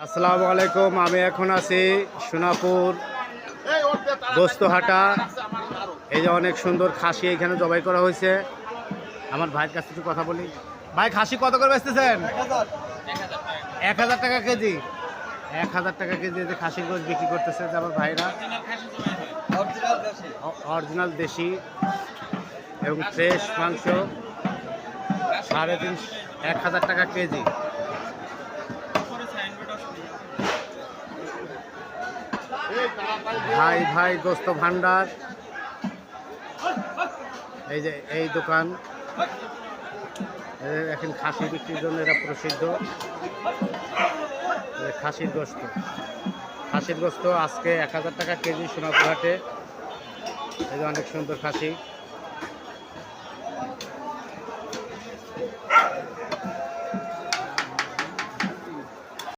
আসসালামু আলাইকুম। আমি এখন আছি সোনাপুর গোস্তহাটা। এই যে অনেক সুন্দর খাসি এখানে জবাই করা হয়েছে। আমার ভাইয়ের কাছে একটু কথা বলি। ভাই, খাসি কত করে বেচতেছেন? 1000 টাকা কেজি। 1000 টাকা কেজি যে খাসির গোশ বিক্রি করতেছে যে আমার ভাইরা। অরিজিনাল দেশি এবং ফ্রেশ মাংস 1000 টাকা কেজি। ভাই ভাই গোস্ত ভান্ডার, এই যে এই দোকান এখন খাসি বিক্রির জন্য এটা প্রসিদ্ধ। খাসির গোস্ত আজকে 1000 টাকা কেজি সোনাপুর হাটে। এই যে অনেক সুন্দর খাসি।